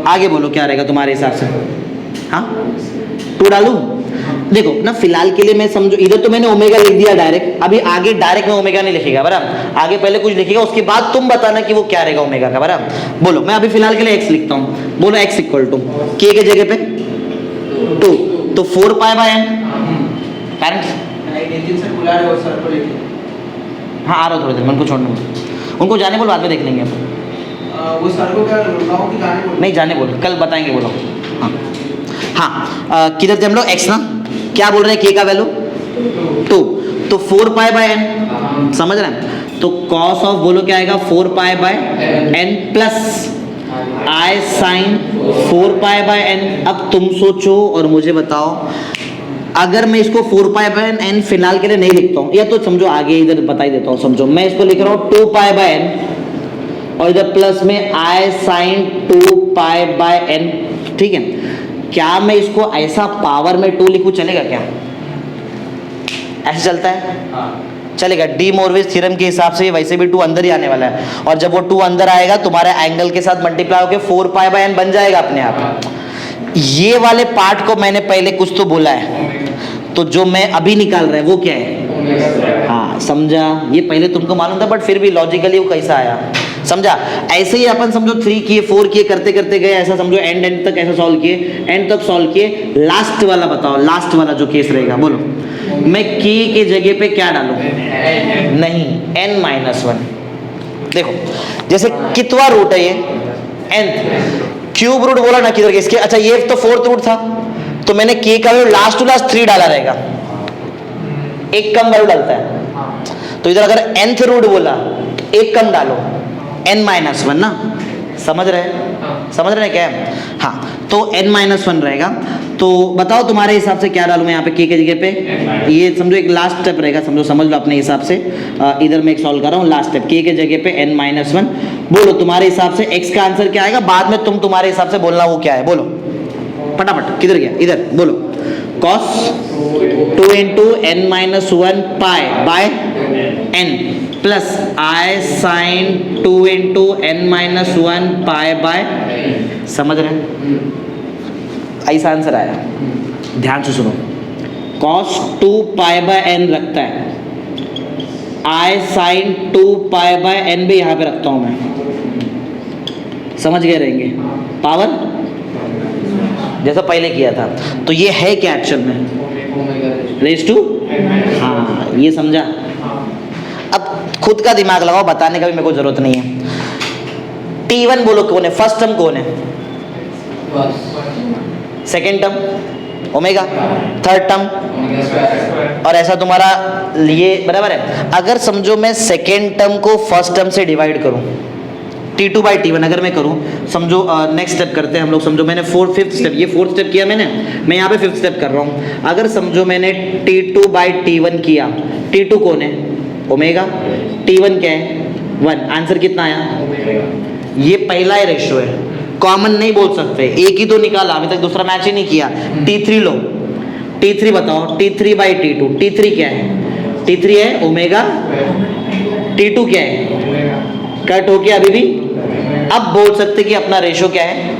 आगे बोलो क्या रहेगा तुम्हारे हिसाब से। हाँ 2 डालूं? देखो ना फिलहाल के लिए मैं समझो इधर तो मैंने ओमेगा लिख दिया डायरेक्ट, अभी आगे डायरेक्ट में ओमेगा नहीं लिखेगा, बराबर। आगे पहले कुछ लिखेगा उसके बाद तुम बताना कि वो क्या रहेगा ओमेगा का, बराबर। बोलो मैं अभी फिलहाल के लिए x लिखता हूँ। बोलो x इक्वल टू k के जगह पे 2 तो 4 पाई बाय n। पेरेंट्स हाँ आ रहा थोड़ी देर में, उनको छोड़ने बोलो, उनको जाने बोलो, बाद में देख लेंगे अपन। वो सर को क्या रुकाओ कि जाने बोलो? नहीं जाने बोलो, कल बताएंगे, बोलो। हाँ हाँ किधर थे हम लोग? x ना, क्या बोल रहे हैं k का वैल्यू 2 तो 4 पाई बाय n, समझ रहे हैं? तो cos ऑफ बोलो क्या आएगा 4 pi by n plus i sine 4 pi by n। अब तुम सोचो और मुझे बताओ, अगर मैं इसको 4 पाई बाय n फिलहाल के लिए नहीं लिखता हूँ, या तो समझो आगे इधर बता ही देता हूँ, समझो मैं इसको लिख रहा हूँ 2 पाई बाय n और इधर प्लस में आई साइन 2 पाई बाय n, ठीक है। क्या मैं इसको ऐसा पावर में 2 लिखूं, चलेगा क्या? ऐसे चलता है? चलेगा। डी मोरविज थ्योरम के हिसाब से वैसे भी 2 अंदर ही आने वाला है, और जब वो 2 अंदर आएगा तुम्हारे एंगल के साथ मल्टीप्लाई होकर 4 पाई बाय n बन जाएगा अपने आप। ये वाले पार्ट को मैंने पहले कुछ तो बोला है, तो जो मैं अभी निकाल रहा है वो क्या है? हाँ समझा, ये पहले तुमको मालूम था बट फिर भी लॉजिकली वो कैसा आया, समझा? ऐसे ही अपन समझो 3 किए 4 किए करते करते गए, ऐसा समझो एंड तक ऐसा सॉल्व किए, एंड तक सॉल्व किए। लास्ट वाला बताओ, लास्ट वाला जो केस रहेगा, बोलो मैं के के जगह पे क्या डालूं? नहीं n-1। देखो जैसे कितवा रूट है ये? nth। क्यूब रूट बोला ना किधर के इसके, अच्छा ये तो 4th रूट था, तो मैंने के का वैल्यू लास्ट टू लास्ट 3 डाला रहेगा, एक कम वैल्यू डालता है। तो इधर अगर nth रूट बोला एक कम डालो, n-1 ना, समझ रहे क्या है? हाँ तो n-1 रहेगा। तो बताओ तुम्हारे हिसाब से क्या डालूं मैं यहाँ पे के जगह पे? ये समझो एक लास्ट स्टेप रहेगा, समझो समझ लो अपने हिसाब से। इधर मैं एक सॉल्व कर रहा हूँ लास्ट स्टेप, के जगह पे n-1। बोलो तुम्हारे हिसाब से x का आंसर क्या आएगा, बाद में तुम तुम्हारे हिसाब से बोलना वो क्या है, बोलो फटाफट। किधर गया? इधर बोलो cos 2 into n-1 pi by n plus i sine 2 into n-1 pi by, समझ रहे हैं? ऐसा आंसर आया, ध्यान से सुनो। cos 2 पाई बाय n रखता है, आई साइन 2 पाई बाय n भी यहाँ पे रखता हूँ मैं, समझ गए रहेंगे? पावर जैसा पहले किया था। तो ये है क्या एक्चुअल में? रेज टू, हाँ ये समझा। अब खुद का दिमाग लगाओ, बताने का भी मेरे को जरूरत नहीं है। T1 बोलो कौन है? फर्स्ट टर्म कौन है? Second term omega, third term, और ऐसा तुम्हारा ये बराबर है। अगर समझो मैं सेकेंड टर्म को फर्स्ट टर्म से डिवाइड करूं, T2 बाई T1 अगर मैं करूं, समझो नेक्स्ट स्टेप करते हैं हम लोग। समझो मैंने 5th स्टेप, ये 4th स्टेप किया मैंने, मैं यहाँ पे 5th स्टेप कर रहा हूँ। अगर समझो मैंने T2 बाई T1 किया, T2 कौन है? ओमेगा, T1 क्या है? 1। आंसर कितना आया? ये पहला ही रेशियो है, कॉमन नहीं बोल सकते, एक ही तो निकाला, अभी तक दूसरा मैच ही नहीं किया। T3 लो, T3 बताओ, T3 बाई T2, T3 क्या है? T3 है ओमेगा, T2 क्या है? कट हो गया अभी भी। अब बोल सकते कि अपना रेशो क्या है?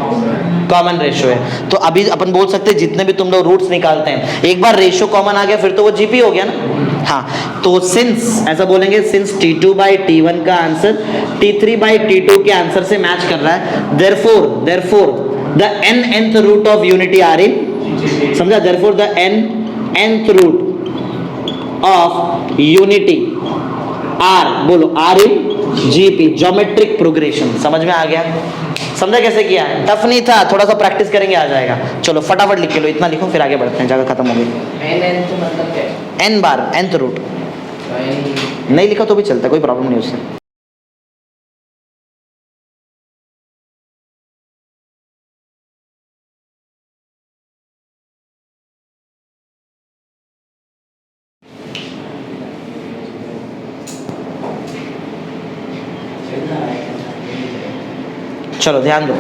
कॉमन रेशो है। तो अभी अपन बोल सकते जितने भी तुम लोग रूट्स निकालते हैं, एक बार रेशो कॉमन आ गया फिर तो वो जीपी हो गया ना। हाँ तो सिंस ऐसा बोलेंगे, सिंस T2 बाई T1 का आंसर T3 बाई T2 के आंसर से मैच कर रहा है, therefore the nth root of unity are in, समझा? Therefore the nth root of unity are, बोलो are in GP, geometric progression. समझ में आ गया? समझा कैसे किया है? टफ नहीं था, थोड़ा सा प्रैक्टिस करेंगे आ जाएगा। चलो फटाफट लिख के लो, इतना लिखो फिर आगे बढ़ते हैं, जगह खत्म हो गई। n बार nth रूट नहीं लिखा तो भी चलता है, कोई प्रॉब्लम नहीं उससे। चलो ध्यान दो,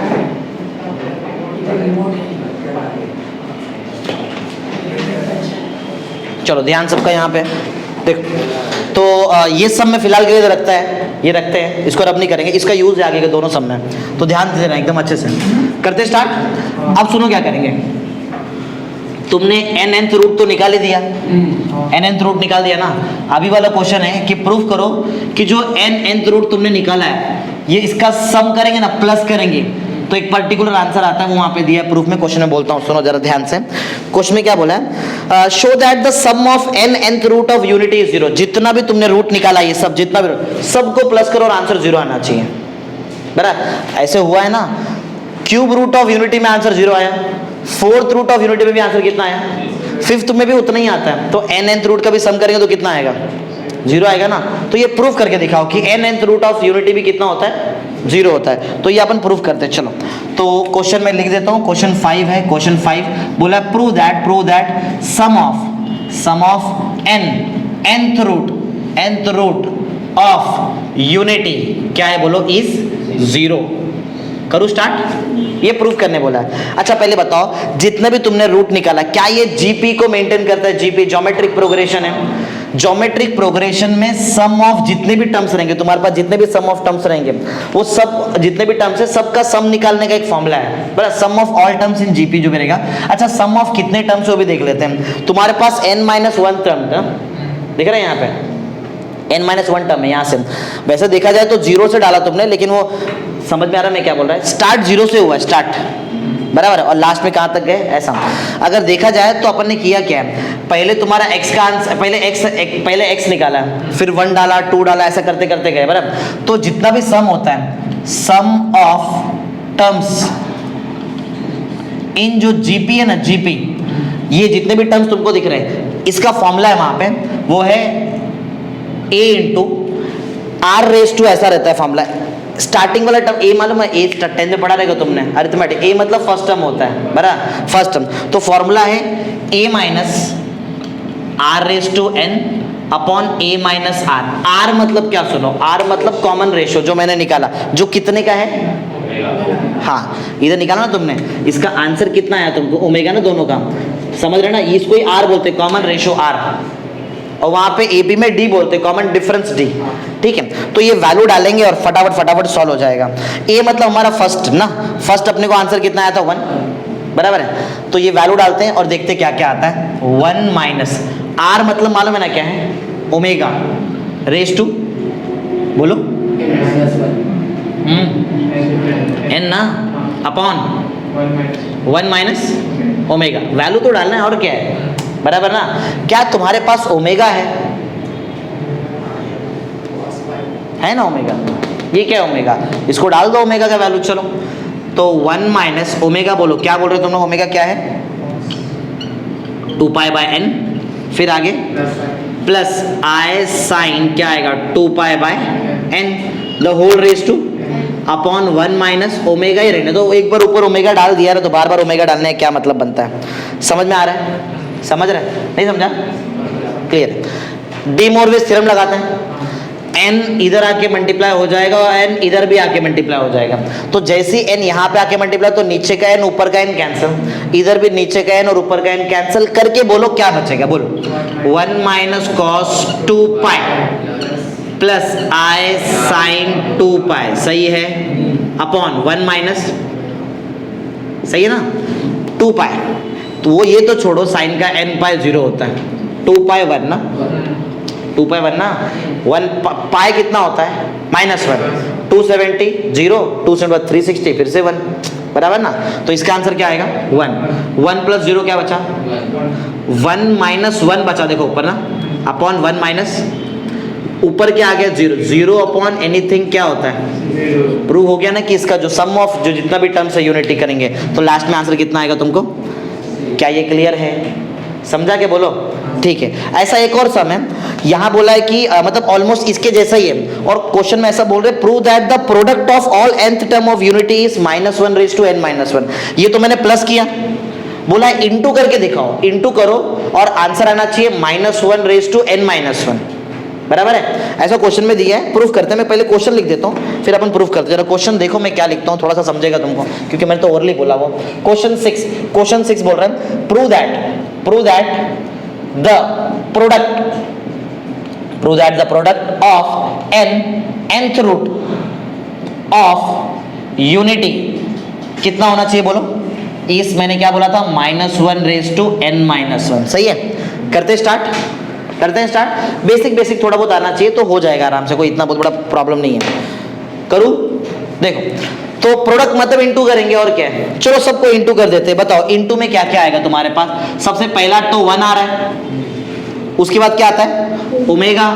चलो ध्यान सबका यहाँ पे देखो। तो ये सब में फिलहाल के लिए रखता है, ये रखते हैं, इसको रब नहीं करेंगे, इसका यूज है आगे के दोनों सब में, तो ध्यान दे देना एकदम अच्छे से। करते स्टार्ट। अब सुनो क्या करेंगे, तुमने nth रूट तो निकाल ही दिया, nth रूट निकाल दिया ना। अभी वाला क्वेश्चन है कि प्रूफ करो कि जो nth रूट तुमने निकाला है ये इसका सम करेंगे ना, प्लस करेंगे तो एक पर्टिकुलर आंसर आता है, वो वहां पे दिया है प्रूफ में। क्वेश्चन में बोलता हूँ, सुनो जरा ध्यान से। क्वेश्चन में क्या बोला है, show that the sum of nth root of unity is 0। जितना भी तुमने रूट निकाला ये सब, जितना भी सबको प्लस करो और आंसर 0 आना चाहिए। बराबर ऐसे हुआ है ना, क्यूब रूट ऑफ यूनिटी में आंसर 0 आया, फोर्थ रूट ऑफ यूनिटी में भी आंसर कितना आया, फिफ्थ में भी उतना ही आता है। तो nth रूट का भी सम करेंगे तो कितना आएगा, 0 आएगा ना। तो ये प्रूफ करके दिखाओ कि nth रूट ऑफ यूनिटी भी कितना होता है, 0 होता है। तो ये अपन प्रूफ करते हैं। चलो तो क्वेश्चन में लिख देता हूं, क्वेश्चन 5 है। क्वेश्चन 5 बोला prove that sum of nth root of unity क्या है बोलो, इज 0। करूँ स्टार्ट, ये प्रूफ करने बोला है। अच्छा पहले बताओ, जितने भी तुमने रूट निकाला क्या ये जीपी को मेंटेन करता है? जीपी ज्योमेट्रिक प्रोग्रेशन है। ज्योमेट्रिक प्रोग्रेशन में सम ऑफ जितने भी टर्म्स रहेंगे तुम्हारे पास, जितने भी सम ऑफ टर्म्स रहेंगे वो सब, जितने भी टर्म्स है सबका सम निकालने का एक फॉर्मूला है, बराबर, sum of all terms in GP जो रहेगा। अच्छा सम ऑफ कितने टर्म्स वो भी देख लेते हैं। तुम्हारे पास n-1 टर्म था, दिख रहा है यहाँ पे n-1 टर्म है यहाँ से। वैसे देखा जाए तो 0 से डाला तुमने, लेकिन वो समझ में आ रहा है मैं क्या बोल रहा है, स्टार्ट 0 से हुआ है, स्टार्ट बराबर है, और लास्ट में कहाँ तक गए ऐसा। अगर देखा जाए तो अपन ने किया क्या है, पहले तुम्हारा x का आंसर, पहले x निकाला, फिर 1 डाला, 2 डाला, ऐसा करते करते गए बराबर। तो जितना भी सम होता है, सम ऑफ टर्म्स इन जो जीपी है ना, जीपी ये जितने भी टर्म्स तुमको दिख रहे हैं इसका फॉर्मूला है वहां पे, वो है a into r raise to, ऐसा रहता है फॉर्मूला। स्टार्टिंग वाला टर्म a मालूम है, a 10 में पढ़ा रहेगा तुमने अरिथमेटिक, a मतलब फर्स्ट टर्म होता है बराबर, फर्स्ट टर्म। तो फॉर्मूला है a minus r raise to n upon a minus r. r मतलब क्या सुनो, r मतलब कॉमन रेशियो जो मैंने निकाला, जो कितने का है, हाँ इधर निकाला ना तुमने, इसका आंसर कितना आया तुमको, ओमेगा ना दोनों का, समझ रहे ना, इसको ही r बोलते हैं, कॉमन रेशियो r, और वहां पे ए बी में डी बोलते हैं, कॉमन डिफरेंस डी। ठीक है, तो ये वैल्यू डालेंगे और फटाफट सॉल्व हो जाएगा। ए मतलब हमारा फर्स्ट ना, फर्स्ट अपने को आंसर कितना आया था, 1 बराबर है। तो ये वैल्यू डालते हैं और देखते हैं क्या क्या आता है। 1 माइनस आर मतलब मालूम है ना क्या है, ओमेगा रेस टू, बोलो एन ना, अपॉन 1 माइनस ओमेगा, वैल्यू तो डालना है और क्या है बराबर ना। क्या तुम्हारे पास ओमेगा है ना ओमेगा, ये क्या है ओमेगा, इसको डाल दो ओमेगा का वैल्यू। चलो तो 1 माइनस ओमेगा, बोलो क्या बोल रहे हो तुम लोग, ओमेगा क्या है, 2 पाई बाय n, फिर आगे प्लस आई साइन क्या आएगा, 2 pi by n the whole raise to upon 1 minus omega ही रहने दो, एक बार ऊपर ओमेगा डाल दिया तो बार बार ओमेगा डालने का क्या मतलब बनता है, समझ में आ रहा है, समझ रहे नहीं समझा, क्लियर। डी मोरविस थ्योरम लगाते हैं, n इधर आके मल्टीप्लाई हो जाएगा और n इधर भी आके मल्टीप्लाई हो जाएगा। तो जैसे n यहाँ पे आके मल्टीप्लाई, तो नीचे का n ऊपर का n कैंसिल, इधर भी नीचे का n और ऊपर का n कैंसिल करके बोलो क्या बचेगा, बोलो 1 minus cos 2 pi plus i sine 2 पाई, सही है, अपॉन 1 माइनस, सही है ना, 2 पाई। तो वो ये तो छोड़ो, साइन का n पाई 0 होता है, 2 पाई 1 ना, 2 पाई 1 ना, 1 पाई कितना होता है, -1, 270 0, 270 360, फिर से 1 बराबर ना। तो इसका आंसर क्या आएगा, 1 प्लस 0 क्या बचा, 1 माइनस 1 बचा, देखो ऊपर ना, अपॉन 1 माइनस ऊपर क्या आ गया, 0 अपॉन एनीथिंग क्या होता है, प्रूव हो गया ना कि इसका जो सम ऑफ जो जितना भी टर्म्स है यूनिटी करेंगे तो लास्ट में आंसर कितना आएगा तुमको। क्या ये क्लियर है, समझा के बोलो, ठीक है। ऐसा एक और सम है, यहाँ बोला है कि मतलब ऑलमोस्ट इसके जैसा ही है, और क्वेश्चन में ऐसा बोल रहे prove that the product of all nth term of unity is -1 raise to n-1। ये तो मैंने प्लस किया, बोला है इंटू करके दिखाओ, इंटू करो और आंसर आना चाहिए -1 रेज टू n-1, बराबर है, ऐसा क्वेश्चन में दिया है। प्रूफ करते हैं, मैं पहले क्वेश्चन लिख देता हूँ फिर अपन प्रूफ करते हैं। जरा क्वेश्चन देखो मैं क्या लिखता हूँ, थोड़ा सा समझेगा तुमको, क्योंकि मैंने तो ओवरली बोला वो। क्वेश्चन 6 बोल रहे हैं prove that the prove that the product of nth root of unity कितना होना चाहिए बोलो? इस मैंने क्या बोला था, -1 रेज टू n-1। सही है, करते हैं स्टार्ट। बेसिक थोड़ा बहुत आना चाहिए तो हो जाएगा आराम से, कोई इतना बहुत बड़ा प्रॉब्लम नहीं है। करूँ? देखो, तो प्रोडक्ट मतलब इंटू करेंगे और क्या है, चलो सबको इंटू कर देते हैं। बताओ इंटू में क्या क्या आएगा तुम्हारे पास? सबसे पहला तो 1 आ रहा है, उसके बाद क्या आता है ओमेगा,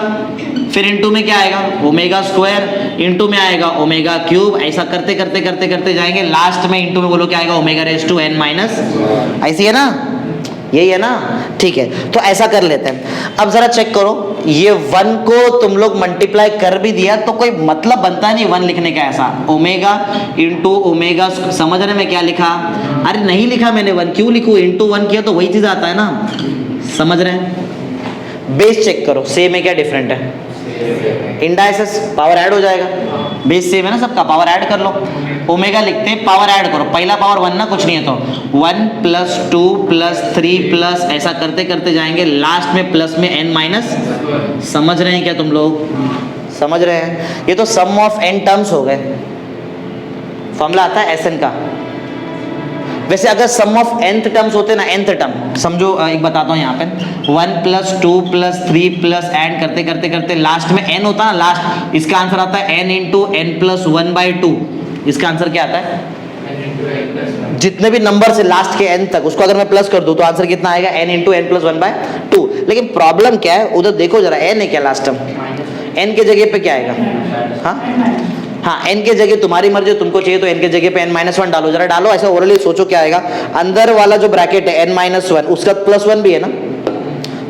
फिर इंटू में क्या आएगा ओमेगा स्क्वायर, इंटू में आएगा ओमेगा क्यूब, ऐसा करते करते जाएंगे, लास्ट में इंटू में बोलो क्या आएगा ओमेगा रेज टू n-। ऐसी है ना, यही है ना, ठीक है। तो ऐसा कर लेते हैं। अब जरा चेक करो, ये 1 को तुम लोग मल्टीप्लाई कर भी दिया तो कोई मतलब बनता नहीं 1 लिखने का, ऐसा ओमेगा इंटू ओमेगा, समझ रहे मैं क्या लिखा? अरे नहीं लिखा मैंने 1, क्यों लिखूं? इंटू 1 किया तो वही चीज आता है ना, समझ रहे हैं? बेस चेक करो, सेम है क्या डिफरेंट है? इंडाइसेस पावर ऐड हो जाएगा, बेस सेम है ना सबका, पावर ऐड कर लो। ओमेगा लिखते हैं, पावर ऐड करो, पहला पावर 1 ना, कुछ नहीं है तो 1 + 2 + 3 प्लस, ऐसा करते जाएंगे, लास्ट में प्लस में n-। समझ रहे हैं क्या तुम लोग? समझ रहे हैं? ये तो सम ऑफ n टर्म्स हो गए, फॉर्मूला आता है Sn का। वैसे अगर सम ऑफ nth टर्म्स होते ना, nth टर्म समझो, एक बताता हूँ यहाँ पे 1 + 2 + 3 प्लस एंड करते लास्ट में n होता है ना, लास्ट इसका आंसर आता है n × n+1/2। इसका आंसर क्या आता है? जितने भी नंबर से लास्ट के n तक, उसको अगर मैं प्लस कर दूं तो आंसर कितना आएगा n × n+1/2। लेकिन प्रॉब्लम क्या है, उधर देखो जरा, n है क्या लास्ट टर्म, n के जगह पे क्या आएगा? हाँ n के जगह तुम्हारी मर्जी, तुमको चाहिए तो n के जगह पे n-1 डालो, जरा डालो, ऐसा ओरली सोचो क्या आएगा। अंदर वाला जो ब्रैकेट है n-1, उसका +1 भी है ना,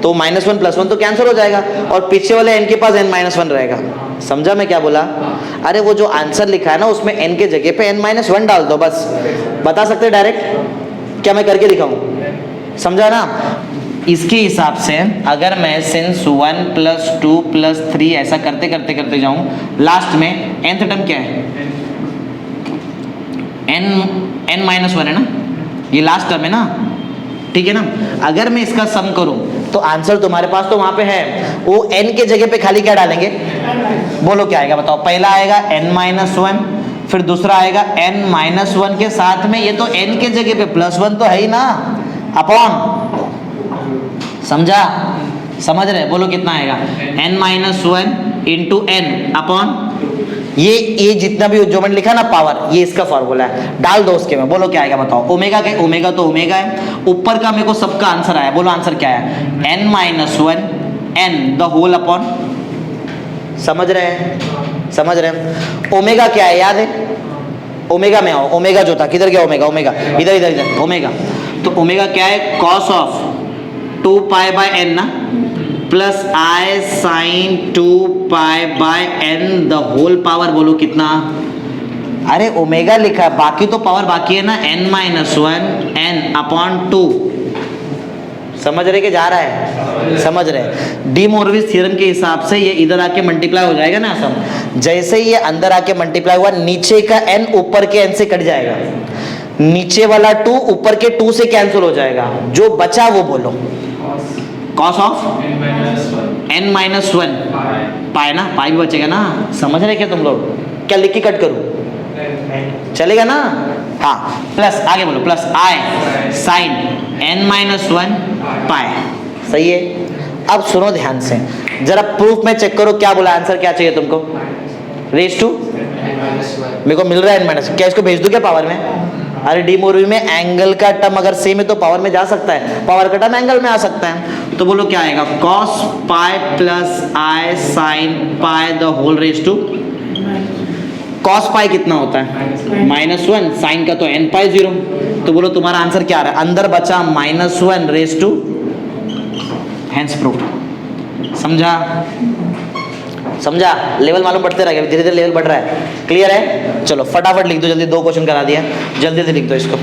तो -1 + 1 तो कैंसिल हो जाएगा, और पीछे वाले n के पास n-1 रहेगा। समझा मैं क्या बोला? अरे वो जो आंसर लिखा है ना, उसमें n के जगह पे n-1 डाल दो, बस। बता सकते डायरेक्ट, क्या मैं करके दिखाऊं? समझा ना? इसके हिसाब से अगर मैं सिंस 1 + 2 + 3 ऐसा करते जाऊं, लास्ट में nth टर्म क्या है? n-1 है ना, ये लास्ट टर्म है ना, ठीक है ना। अगर मैं इसका सम करूं तो आंसर तुम्हारे पास तो वहां पे है, वो n के जगह पे खाली क्या डालेंगे? बोलो क्या आएगा बताओ? पहला आएगा n-1, फिर दूसरा आएगा n-1 के साथ में, ये तो n के जगह पे +1 तो है ही ना, अपॉन, समझा? समझ रहे? बोलो कितना आएगा n-1 × n अपॉन ये जितना भी जो मैंने लिखा ना पावर, ये इसका फॉर्मूला है, डाल दो उसके में। बोलो क्या आएगा बताओ? ओमेगा का, ओमेगा तो ओमेगा है, ऊपर का मेरे को सबका आंसर आया, बोलो आंसर क्या है? n-1 n the whole upon, समझ रहे हैं? समझ रहे हैं? ओमेगा क्या है याद है? ओमेगा में आओ, ओमेगा जो था, किधर गया ओमेगा? ओमेगा इधर ओमेगा, तो ओमेगा क्या है? cos ऑफ 2π/n ना, plus I sin 2π/n the whole power, बोलो कितना? अरे ओमेगा लिखा है, बाकी तो पावर बाकी है ना, n-1 n अपॉन 2। समझ रहे कि जा रहा है? समझ रहे? डी मोरविस थ्योरम के हिसाब से ये इधर आके मल्टीप्लाई हो जाएगा ना, सब जैसे ही ये अंदर आके मल्टीप्लाई हुआ, नीचे का n ऊपर के n से कट जाएगा, नीचे वाला 2 ऊपर के 2 से कैंसिल हो जाएगा, जो बचा वो बोलो cos ऑफ n-1 पाई ना, पाई भी बचेगा ना। समझ रहे क्या तुम लोग? क्या लिख के कट करूं? चलेगा ना? हाँ, प्लस आगे बोलो, प्लस I sin n-1 पाई। सही है? अब सुनो ध्यान से, जरा प्रूफ में चेक करो, क्या बोला? आंसर क्या चाहिए तुमको? रेज टू, मेरे को मिल रहा है n-, क्या इसको भेज दूं क्या पावर में? अरे डी मोरवी में एंगल का टर्म अगर सेम है तो पावर में जा सकता है, पावर का टर्म एंगल में आ सकता है, तो बोलो क्या आएगा? cos π + I sin π the whole raise to, cos π कितना होता है? -1, साइन का तो n π0, तो बोलो तुम्हारा आंसर क्या आ रहा है? अंदर बचा -1 रेज टू, हेंस प्रूफ। समझा? समझा? लेवल मालूम बढ़ते रहेगा, धीरे धीरे लेवल बढ़ रहा है। क्लियर है? चलो फटाफट लिख दो जल्दी, 2 क्वेश्चन करा दिया, जल्दी से लिख दो इसको।